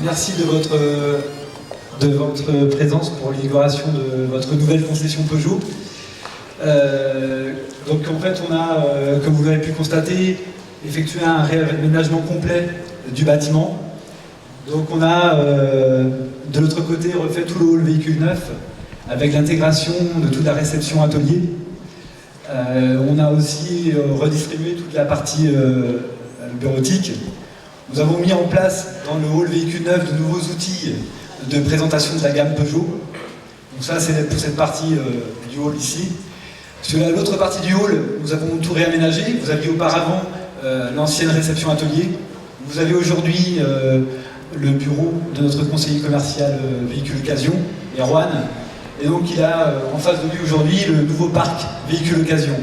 Merci de votre présence pour l'inauguration de votre nouvelle concession Peugeot. Donc en fait, on a, comme vous l'avez pu constater, effectué un réaménagement complet du bâtiment. Donc on a de l'autre côté refait tout le hall véhicule neuf avec l'intégration de toute la réception atelier. On a aussi redistribué toute la partie bureautique. Nous avons mis en place dans le hall véhicule neuf de nouveaux outils de présentation de la gamme Peugeot. Donc ça c'est pour cette partie du hall ici. Sur l'autre partie du hall, nous avons tout réaménagé. Vous aviez auparavant l'ancienne réception atelier. Vous avez aujourd'hui le bureau de notre conseiller commercial véhicule occasion, Erwan. Et donc il a en face de lui aujourd'hui le nouveau parc véhicule occasion.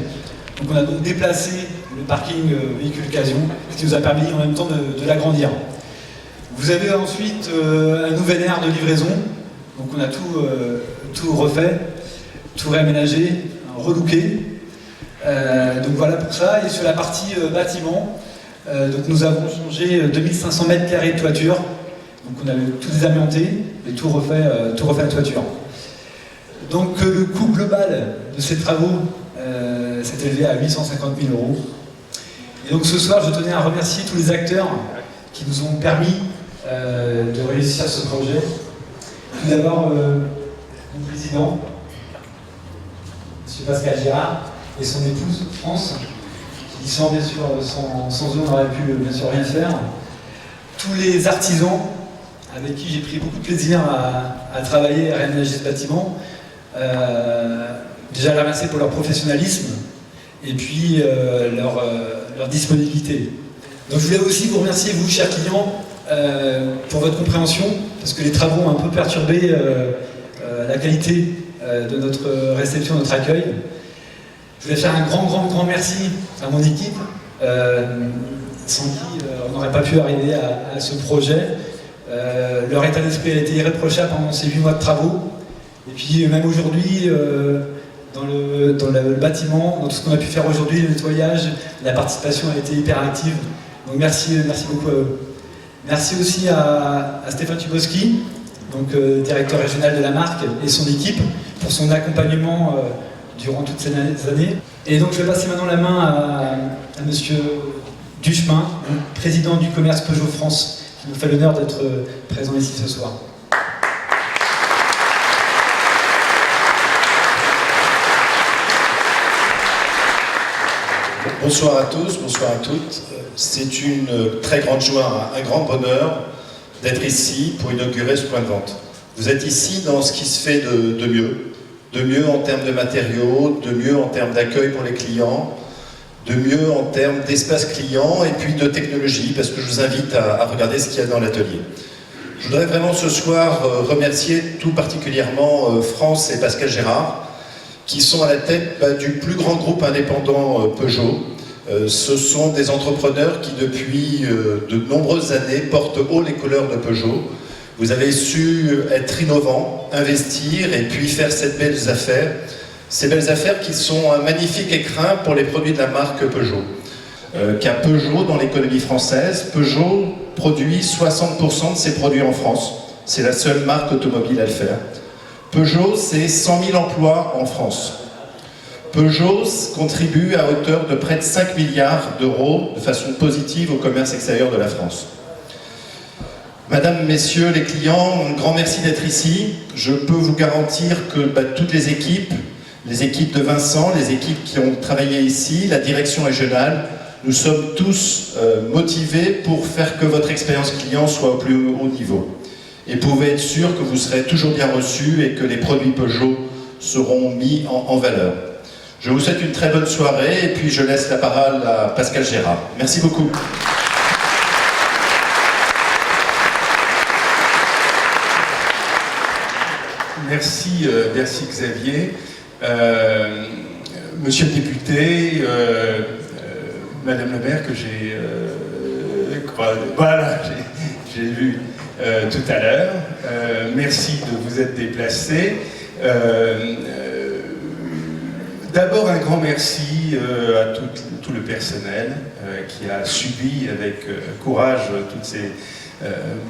Donc on a donc déplacé le parking véhicule occasion, ce qui nous a permis en même temps de l'agrandir. Vous avez ensuite un nouvel aire de livraison. Donc on a tout refait, tout réaménagé, relooké. Donc voilà pour ça. Et sur la partie bâtiment, donc nous avons changé 2500 mètres carrés de toiture. Donc on a tout désamianté et tout refait la toiture. Donc le coût global de ces travaux s'est élevé à 850 000 €. Et donc ce soir, je tenais à remercier tous les acteurs qui nous ont permis de réussir ce projet. Tout d'abord, mon président, M. Pascal Gérard, et son épouse, France, qui sans bien sûr, sans eux, on n'aurait pu bien sûr rien faire. Tous les artisans avec qui j'ai pris beaucoup de plaisir à travailler et à réaménager ce bâtiment. Déjà les remercier pour leur professionnalisme et puis leur disponibilité. Donc je voulais aussi vous remercier, vous, chers clients, pour votre compréhension, parce que les travaux ont un peu perturbé la qualité de notre réception, de notre accueil. Je voulais faire un grand merci à mon équipe, sans qui on n'aurait pas pu arriver à ce projet. Leur état d'esprit a été irréprochable pendant ces 8 mois de travaux. Et puis même aujourd'hui, dans le bâtiment, dans tout ce qu'on a pu faire aujourd'hui, le nettoyage, la participation a été hyper active. Donc merci beaucoup à eux. Merci aussi à Stéphane Tuboski, donc directeur régional de la marque, et son équipe pour son accompagnement durant toutes ces années. Et donc je vais passer maintenant la main à Monsieur Duchemin, président du commerce Peugeot France, qui nous fait l'honneur d'être présent ici ce soir. Bonsoir à tous, bonsoir à toutes. C'est une très grande joie, un grand bonheur d'être ici pour inaugurer ce point de vente. Vous êtes ici dans ce qui se fait de mieux en termes de matériaux, de mieux en termes d'accueil pour les clients, de mieux en termes d'espace client et puis de technologie, parce que je vous invite à regarder ce qu'il y a dans l'atelier. Je voudrais vraiment ce soir remercier tout particulièrement France et Pascal Gérard, qui sont à la tête du plus grand groupe indépendant Peugeot. Ce sont des entrepreneurs qui, depuis de nombreuses années, portent haut les couleurs de Peugeot. Vous avez su être innovants, investir et puis faire ces belles affaires qui sont un magnifique écrin pour les produits de la marque Peugeot. Car Peugeot, dans l'économie française, Peugeot produit 60% de ses produits en France. C'est la seule marque automobile à le faire. Peugeot, c'est 100 000 emplois en France. Peugeot contribue à hauteur de près de 5 milliards d'euros de façon positive au commerce extérieur de la France. Madame, Messieurs les clients, un grand merci d'être ici. Je peux vous garantir que toutes les équipes de Vincent, les équipes qui ont travaillé ici, la direction régionale, nous sommes tous motivés pour faire que votre expérience client soit au plus haut niveau. Et pouvez être sûr que vous serez toujours bien reçus et que les produits Peugeot seront mis en valeur. Je vous souhaite une très bonne soirée et puis je laisse la parole à Pascal Gérard. Merci beaucoup. Merci Xavier. Monsieur le député, Madame le maire que j'ai vu tout à l'heure. Merci de vous être déplacé. D'abord un grand merci à tout le personnel qui a subi avec courage toutes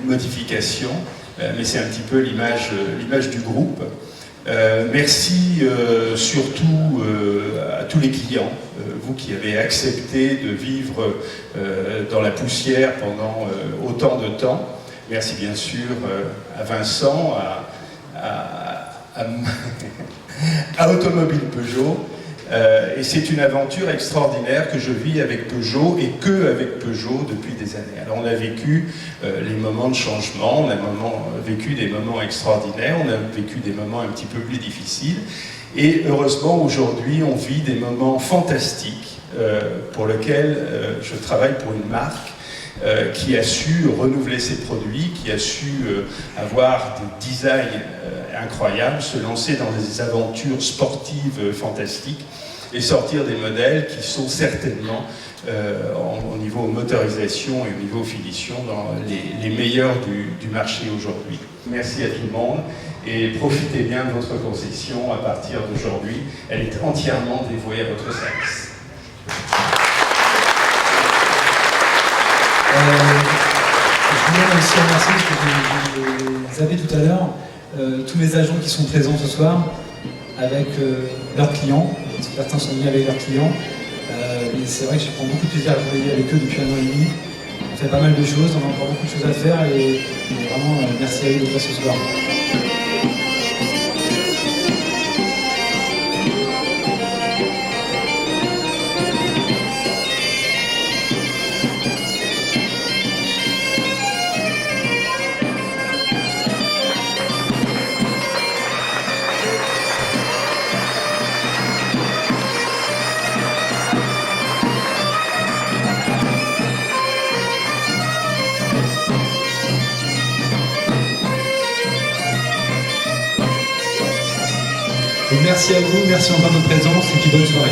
modifications, mais c'est un petit peu l'image du groupe. Merci surtout à tous les clients, vous qui avez accepté de vivre dans la poussière pendant autant de temps. Merci bien sûr à Vincent, à Automobile Peugeot. Et c'est une aventure extraordinaire que je vis avec Peugeot et que avec Peugeot depuis des années. Alors on a vécu les moments de changement, on a vécu des moments extraordinaires, on a vécu des moments un petit peu plus difficiles. Et heureusement aujourd'hui on vit des moments fantastiques pour lesquels je travaille pour une marque qui a su renouveler ses produits, qui a su avoir des designs incroyables, se lancer dans des aventures sportives fantastiques et sortir des modèles qui sont certainement au niveau motorisation et au niveau finition dans les meilleurs du marché aujourd'hui. Merci à tout le monde et profitez bien de votre concession à partir d'aujourd'hui. Elle est entièrement dévouée à votre service. Je voulais aussi remercier, parce que vous avez tout à l'heure, tous les agents qui sont présents ce soir avec leurs clients. Certains sont venus avec leurs clients. Et c'est vrai que je prends beaucoup de plaisir à travailler avec eux depuis 1 an et demi. On fait pas mal de choses, on a encore beaucoup de choses à faire et vraiment merci à eux d'être là ce soir. Donc merci à vous, merci encore de votre présence et puis bonne soirée.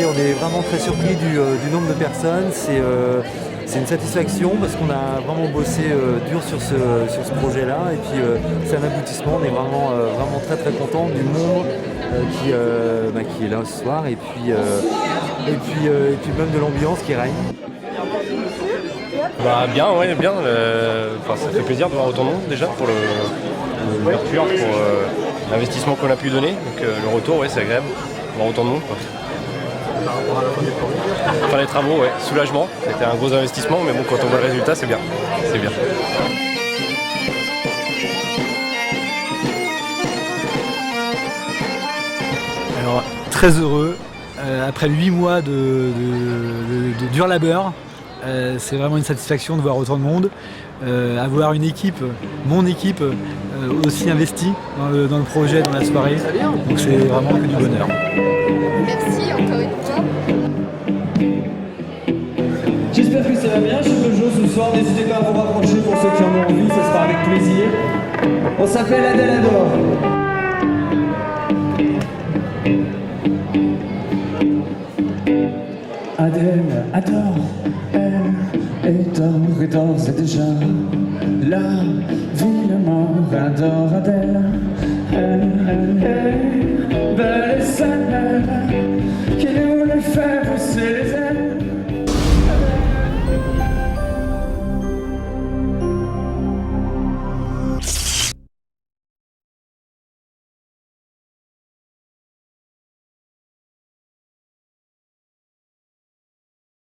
On est vraiment très surpris du nombre de personnes. C'est une satisfaction parce qu'on a vraiment bossé dur sur ce projet-là. Et puis c'est un aboutissement. On est vraiment très très content du monde qui est là ce soir. Et puis même de l'ambiance qui règne. Bien, ouais, bien. Ça fait plaisir de voir autant de monde déjà pour l'ouverture, pour l'investissement qu'on a pu donner. Donc le retour, ouais, c'est agréable de voir autant de monde, quoi. Par rapport à la fin des travaux. Enfin les travaux, ouais, soulagement. C'était un gros investissement, mais bon, quand on voit le résultat, c'est bien. C'est bien. Alors, très heureux. Après 8 mois de dur labeur, c'est vraiment une satisfaction de voir autant de monde. Avoir une équipe, mon équipe, aussi investie dans le projet, dans la soirée. Donc c'est vraiment que du bonheur. Merci encore une fois. J'espère que ça va bien chez Peugeot ce soir. N'hésitez pas à vous rapprocher pour ceux qui en ont envie, ça sera avec plaisir. On s'appelle Adèle Adore. Adèle adore. Elle est d'or et d'ores et déjà la ville mort adore Adèle. Elle est belle et saine.